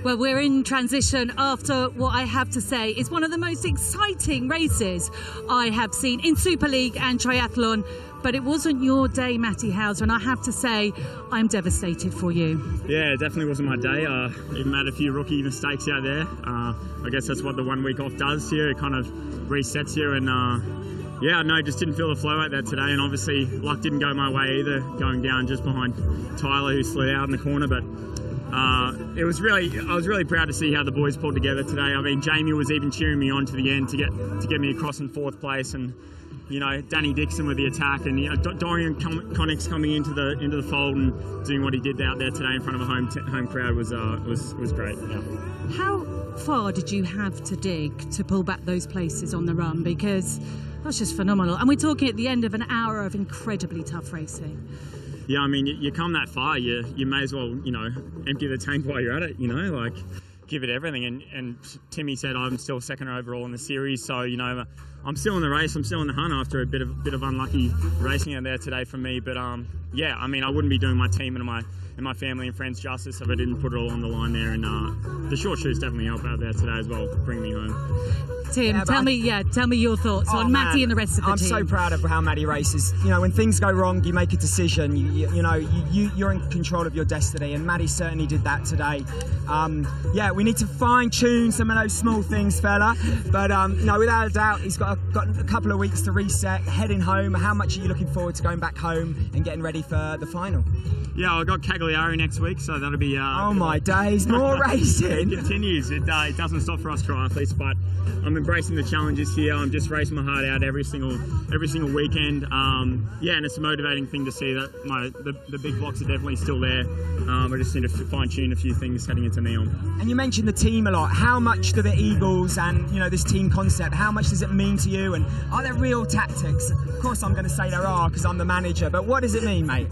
Well, we're in transition after what I have to say is one of the most exciting races I have seen in Super League and triathlon. But it wasn't your day, Matty Hauser, and I have to say, I'm devastated for you. Yeah, it definitely wasn't my day. Even had a few rookie mistakes out there. I guess that's what the 1 week off does here. It kind of resets you, and yeah, no, just didn't feel the flow out there today. And obviously, luck didn't go my way either, going down just behind Tyler, who slid out in the corner. But I was really proud to see how the boys pulled together today. I mean, Jamie was even cheering me on to the end to get me across in 4th place, and you know, Danny Dixon with the attack, and you know, Dorian Connick's coming into the fold and doing what he did out there today in front of a home crowd was great. Yeah. How far did you have to dig to pull back those places on the run? Because that's just phenomenal. And we're talking at the end of an hour of incredibly tough racing. Yeah, I mean, you come that far, you may as well, you know, empty the tank while you're at it, you know, like give it everything. And Timmy said I'm still 2nd overall in the series, so, you know, I'm still in the race, I'm still in the hunt after a bit of unlucky racing out there today from me. But yeah, I mean, I wouldn't be doing my team and my family and friends justice if I didn't put it all on the line there. And the short shoes definitely helped out there today as well, bring me home. Tim, tell me your thoughts on Matty and the rest of the team. I'm so proud of how Matty races. You know, when things go wrong, you make a decision. You're in control of your destiny, and Matty certainly did that today. Yeah, we need to fine-tune some of those small things, fella. But no, without a doubt, he's got a couple of weeks to reset, heading home. How much are you looking forward to going back home and getting ready for the final? Yeah, I've got Cagliari next week, so that'll be... oh my days, more racing! It continues. It doesn't stop for us triathletes, but I'm embracing the challenges here. I'm just racing my heart out every single weekend. Yeah, and it's a motivating thing to see that the big blocks are definitely still there. I just need to fine-tune a few things heading into Neon. And you mentioned the team a lot. How much do the Eagles and, you know, this team concept, how much does it mean to you? And are there real tactics? Of course I'm going to say there are because I'm the manager, but what does it mean, mate?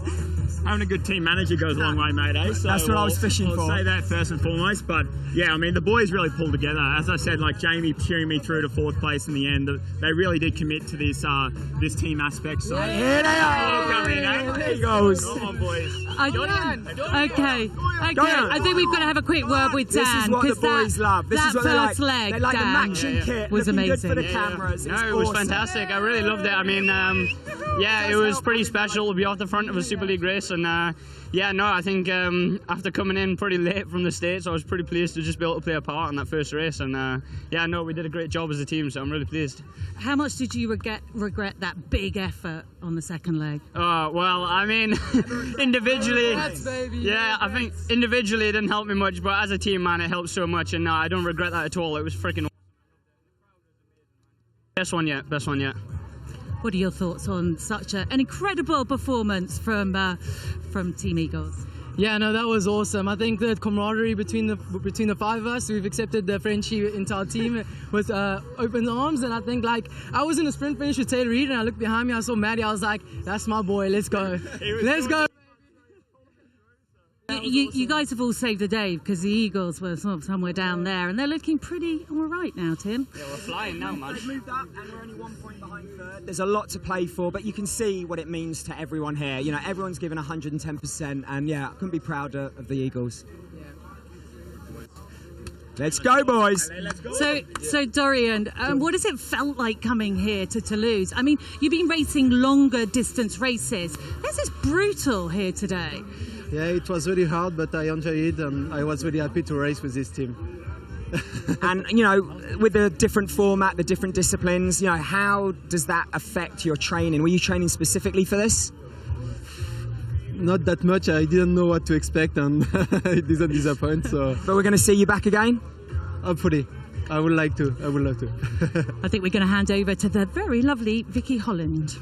Having a good team manager goes a long way, mate, eh? So that's what I was fishing for. I'll say that first and foremost, but yeah, I mean, the boys really pulled together. As I said, like Jamie cheering me through to 4th place in the end, they really did commit to this team aspect. So yeah, here they are! There he goes. Come on, boys. Okay. I think we've got to have a quick word with Dan. This is what the boys love. This is what they like. Leg, they like Dan, the matching kit. Was amazing. Good for the cameras. No, it was fantastic. I really loved it. I mean, yeah, it was pretty special to be off the front of a Super League race, and yeah, no, I think after coming in pretty late from the States, I was pretty pleased to just be able to play a part in that first race. And yeah, no, we did a great job as a team, so I'm really pleased. How much did you regret that big effort on the 2nd leg? Oh, well, I mean, individually, yeah, I think individually it didn't help me much, but as a team, man, it helped so much, and no, I don't regret that at all. It was freaking best one yet. What are your thoughts on such an incredible performance from Team Eagles? Yeah, no, that was awesome. I think the camaraderie between the 5 of us, we've accepted the friendship into our team with open arms. And I think, like, I was in a sprint finish with Taylor Reid, and I looked behind me, I saw Maddie, I was like, that's my boy, let's go. Let's go. You guys have all saved the day because the Eagles were sort of somewhere down there, and they're looking pretty all right now, Tim. Yeah, we're flying now, man. We've moved up, and we're only 1 point behind 3rd. There's a lot to play for, but you can see what it means to everyone here. You know, everyone's given 110%, and yeah, I couldn't be prouder of the Eagles. Let's go, boys. So Dorian, what has it felt like coming here to Toulouse? I mean, you've been racing longer distance races. This is brutal here today. Yeah, it was really hard, but I enjoyed it, and I was really happy to race with this team. And, you know, with the different format, the different disciplines, you know, how does that affect your training? Were you training specifically for this? Not that much. I didn't know what to expect, and it didn't disappoint. So. But we're going to see you back again? Hopefully. I would like to. I would love to. I think we're going to hand over to the very lovely Vicky Holland.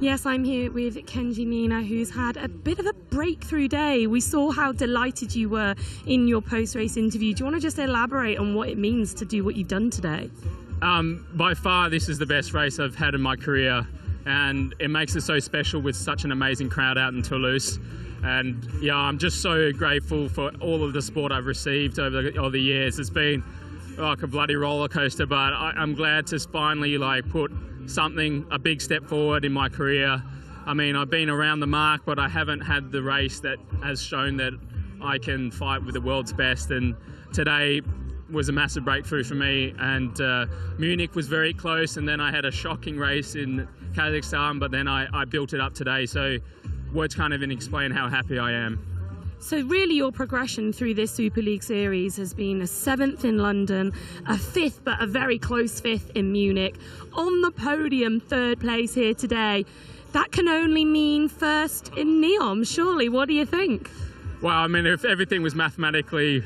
Yes, I'm here with Kenji Nina, who's had a bit of a breakthrough day. We saw how delighted you were in your post-race interview. Do you want to just elaborate on what it means to do what you've done today? By far, this is the best race I've had in my career, and it makes it so special with such an amazing crowd out in Toulouse. And yeah, I'm just so grateful for all of the support I've received over the years. It's been like a bloody roller coaster, but I'm glad to finally put a big step forward in my career. I mean, I've been around the mark, but I haven't had the race that has shown that I can fight with the world's best. And today was a massive breakthrough for me, and Munich was very close, and then I had a shocking race in Kazakhstan, but then I built it up today, so words can't even explain how happy I am. So really your progression through this Super League series has been a 7th in London, a 5th but a very close 5th in Munich, on the podium 3rd place here today. That can only mean 1st in Neom, surely. What do you think? Well, I mean, if everything was mathematically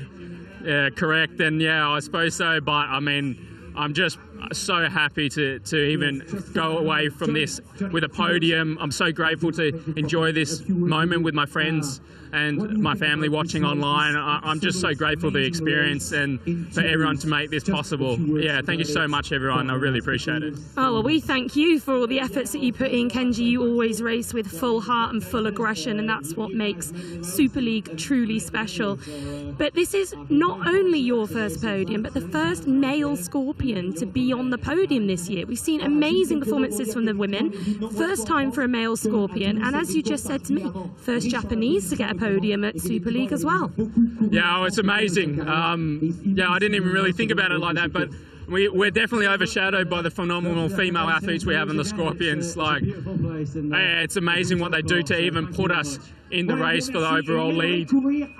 correct, then yeah, I suppose so. But I mean, I'm just so happy to even go away from this with a podium. I'm so grateful to enjoy this moment with my friends and my family watching online. I'm just so grateful for the experience and for everyone to make this possible. Yeah, thank you so much, everyone. I really appreciate it. Oh, well, we thank you for all the efforts that you put in, Kenji. You always race with full heart and full aggression, and that's what makes Super League truly special. But this is not only your first podium, but the first male Scorpion to be on the podium this year. We've seen amazing performances from the women. First time for a male Scorpion, and as you just said to me, first Japanese to get a podium at Super League as well. Yeah, it's amazing. Yeah, I didn't even really think about it like that, but we're definitely overshadowed by the phenomenal female athletes we have in the Scorpions. Like, it's amazing what they do to even put us in the race for the overall lead.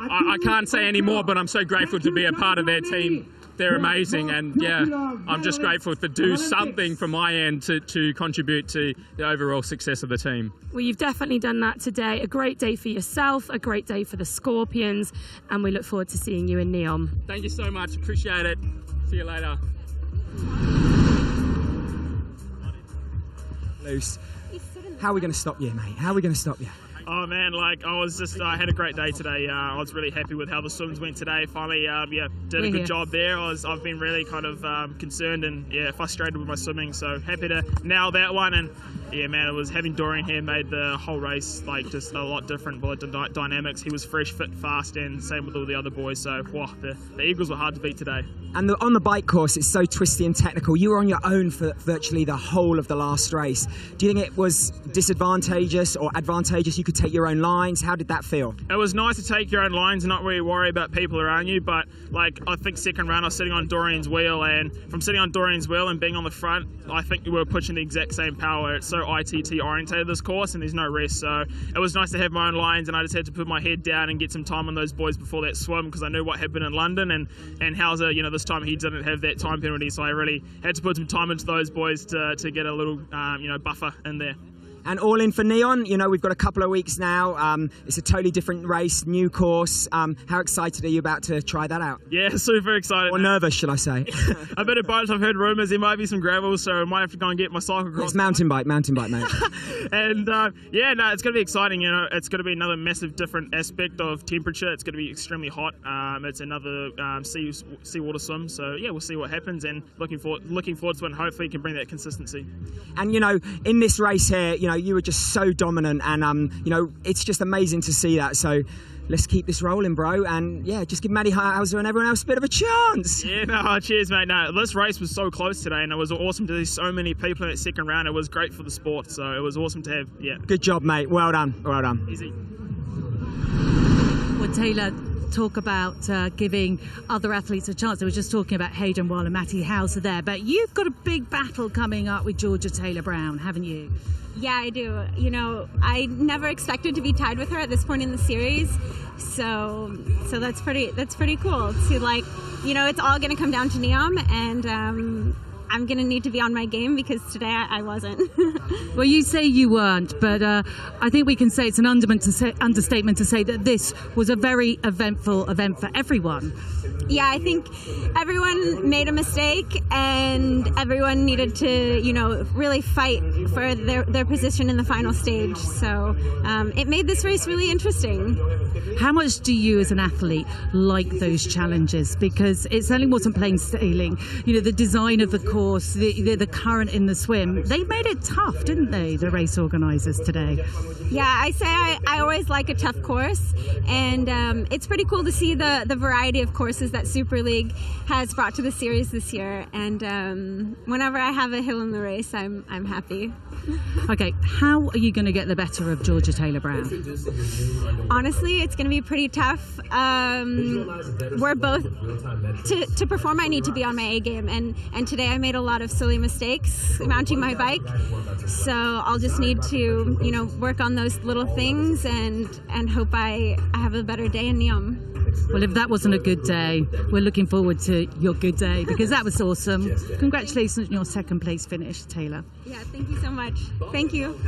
I can't say any more, but I'm so grateful to be a part of their team. They're amazing, and yeah, I'm just grateful to do something from my end to contribute to the overall success of the team. Well, you've definitely done that today. A great day for yourself, a great day for the Scorpions, and we look forward to seeing you in Neom. Thank you so much. Appreciate it. See you later. Toulouse, how are we going to stop you, mate? How are we going to stop you? Oh man, like I had a great day today. I was really happy with how the swims went today. Finally, did a good job there. I've been really kind of concerned and frustrated with my swimming. So happy to nail that one. And yeah, man, it was having Dorian here made the whole race like just a lot different with the dynamics. He was fresh, fit, fast, and same with all the other boys. So wow, the Eagles were hard to beat today. And on the bike course, it's so twisty and technical. You were on your own for virtually the whole of the last race. Do you think it was disadvantageous or advantageous? You could take your own lines. How did that feel? It was nice to take your own lines and not really worry about people around you. But like, I think second round I was sitting on Dorian's wheel, and from sitting on Dorian's wheel and being on the front, I think we were pushing the exact same power. It's so ITT orientated, this course, and there's no rest. So it was nice to have my own lines, and I just had to put my head down and get some time on those boys before that swim, because I knew what happened in London, and Hauser, this time he didn't have that time penalty, so I really had to put some time into those boys to get a little buffer in there. And all in for Neon, we've got a couple of weeks now. It's a totally different race, new course. How excited are you about to try that out? Yeah, super excited. Or nervous, should I say? A bit of both. I've heard rumours there might be some gravel, so I might have to go and get my cyclocross. It's mountain bike, mate. And it's going to be exciting. It's going to be another massive different aspect of temperature. It's going to be extremely hot. It's another seawater swim. So yeah, we'll see what happens, and looking forward to it, and hopefully can bring that consistency. And in this race here, you were just so dominant, and it's just amazing to see that. So let's keep this rolling, bro, and yeah, just give Matty Hauser and everyone else a bit of a chance. Yeah, no, cheers, mate. No, this race was so close today, and it was awesome to see so many people in that second round. It was great for the sport, so it was awesome to have. Yeah. Good job, mate. Well done. Well done. Easy. Well, Taylor, talk about giving other athletes a chance. I was just talking about Hayden Wall and Matty Hauser there, but you've got a big battle coming up with Georgia Taylor-Brown, haven't you? Yeah, I do. I never expected to be tied with her at this point in the series, so that's pretty cool to it's all going to come down to Neom, and I'm going to need to be on my game, because today I wasn't. Well, you say you weren't, but I think we can say it's an understatement to say that this was a very eventful event for everyone. Yeah, I think everyone made a mistake, and everyone needed to, really fight for their position in the final stage. So it made this race really interesting. How much do you as an athlete like those challenges? Because it certainly wasn't plain sailing. The design of the course, the current in the swim, they made it tough, didn't they, the race organisers today? Yeah, I say I always like a tough course, and it's pretty cool to see the variety of courses that Super League has brought to the series this year. And whenever I have a hill in the race, I'm happy. Okay, how are you going to get the better of Georgia Taylor-Brown? Honestly, it's going to be pretty tough. We're both to perform. I need to be on my A game, and today I made a lot of silly mistakes mounting my bike. So I'll just need to work on those little things and hope I have a better day in Neom. Well, if that wasn't a good day, we're looking forward to your good day, because that was awesome. Congratulations on your second place finish, Taylor. Yeah, thank you so much. Thank you.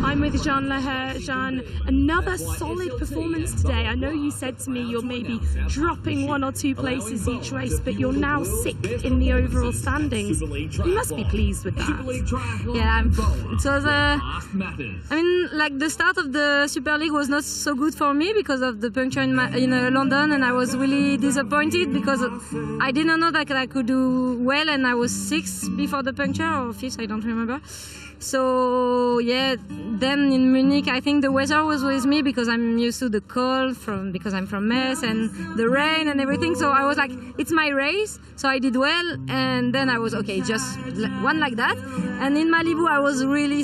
I'm with Jean Leher. Jean, another solid performance today. I know you said to me you're maybe dropping 1 or 2 places each race, but you're now 6th in the overall standings. You must be pleased with that. Yeah, it was the start of the Super League was not so good for me because of the puncture in London, and I was really disappointed because I didn't know that I could do well, and I was 6th before the puncture, or 5th, I don't remember. So yeah, then in Munich I think the weather was with me because I'm used to the cold because I'm from Metz, and the rain and everything, so I was like, it's my race, so I did well, and then I was okay, just one like that. And in Malibu I was really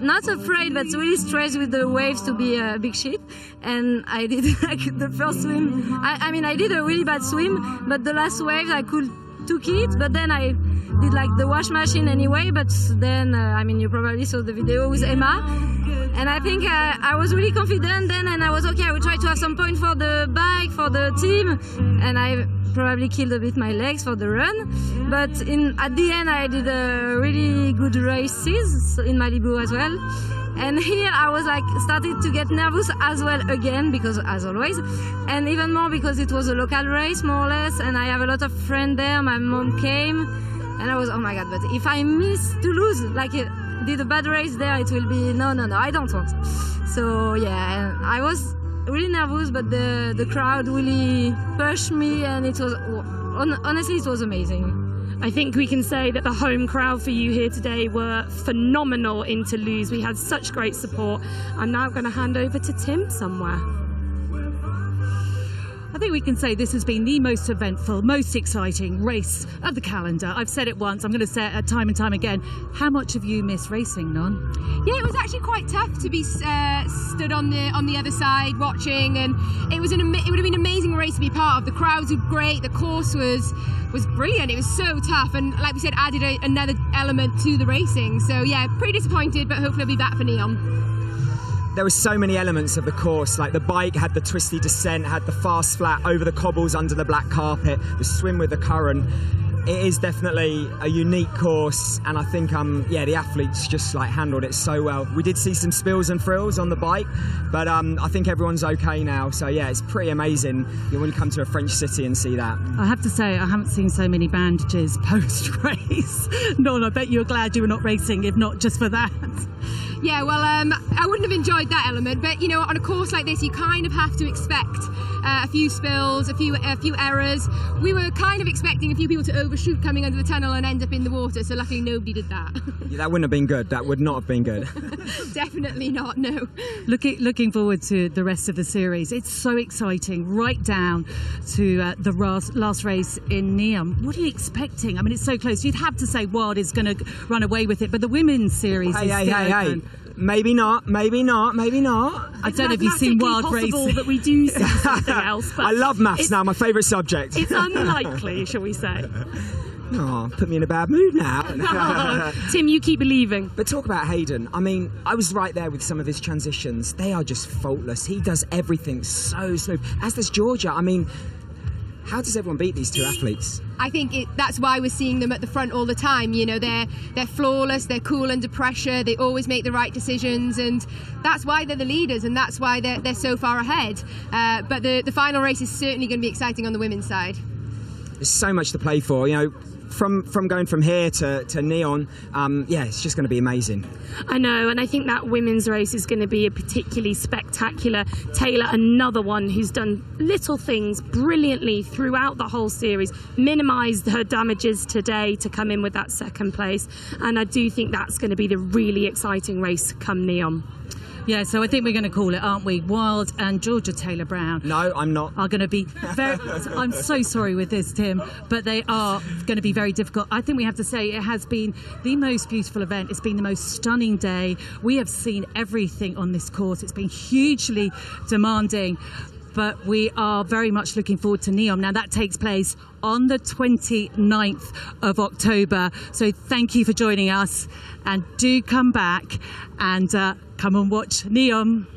not afraid but really stressed with the waves to be a big shit, and I did like the first swim, I did a really bad swim, but the last wave I took it, but then I did like the wash machine anyway, but then you probably saw the video with Emma, and I think I was really confident then, and I was okay, I would try to have some point for the bike, for the team, and I probably killed a bit my legs for the run, but at the end I did a really good races in Malibu as well. And here I was started to get nervous as well again, because as always, and even more because it was a local race more or less, and I have a lot of friends there, my mom came, and I was, oh my god, but if I miss Toulouse, did a bad race there, it will be, no, I don't want. So yeah, I was really nervous, but the crowd really pushed me, and it was, honestly, it was amazing. I think we can say that the home crowd for you here today were phenomenal in Toulouse. We had such great support. I'm now going to hand over to Tim somewhere. I think we can say this has been the most eventful, most exciting race of the calendar. I've said it once, I'm going to say it time and time again. How much have you missed racing, Non? Yeah, it was actually quite tough to be stood on the other side watching, and it would have been an amazing race to be part of. The crowds were great, the course was brilliant. It was so tough, and like we said, added another element to the racing. So yeah, pretty disappointed, but hopefully I'll be back for Neom. There were so many elements of the course, like the bike had the twisty descent, had the fast flat over the cobbles under the black carpet, the swim with the current. It is definitely a unique course, and I think the athletes just handled it so well. We did see some spills and frills on the bike, but I think everyone's okay now. So yeah, it's pretty amazing when you come to a French city and see that. I have to say, I haven't seen so many bandages post-race. Non, I bet you're glad you were not racing, if not just for that. Yeah, well, I wouldn't have enjoyed that element, but on a course like this, you kind of have to expect a few spills, a few errors. We were kind of expecting a few people to overshoot coming under the tunnel and end up in the water, so luckily nobody did that. Yeah, that wouldn't have been good. That would not have been good. Definitely not, no. Looking forward to the rest of the series. It's so exciting, right down to the last race in Neom. What are you expecting? I mean, it's so close. You'd have to say Wild is going to run away with it, but the women's series is still open. Maybe not. I don't know if you've seen Wild racing. That we do see something else. But I love maths now, my favourite subject. It's unlikely, shall we say. Oh, put me in a bad mood now. Tim, you keep believing. But talk about Hayden. I mean, I was right there with some of his transitions. They are just faultless. He does everything so smooth, as does Georgia. I mean, how does everyone beat these two athletes? I think that's why we're seeing them at the front all the time. They're flawless, they're cool under pressure, they always make the right decisions, and that's why they're the leaders, and that's why they're so far ahead. But the final race is certainly going to be exciting on the women's side. There's so much to play for. from going from here to Neon, yeah, it's just going to be amazing. I know, and I think that women's race is going to be a particularly spectacular. Taylor, another one who's done little things brilliantly throughout the whole series, minimised her damages today to come in with that second place, and I do think that's going to be the really exciting race come Neon. Yeah, so I think we're going to call it, aren't we? Wild and Georgia Taylor-Brown. No, I'm not. Are going to be very. I'm so sorry with this, Tim, but they are going to be very difficult. I think we have to say it has been the most beautiful event. It's been the most stunning day. We have seen everything on this course. It's been hugely demanding, but we are very much looking forward to Neon. Now, that takes place on the 29th of October. So thank you for joining us, and do come back and come and watch Neon.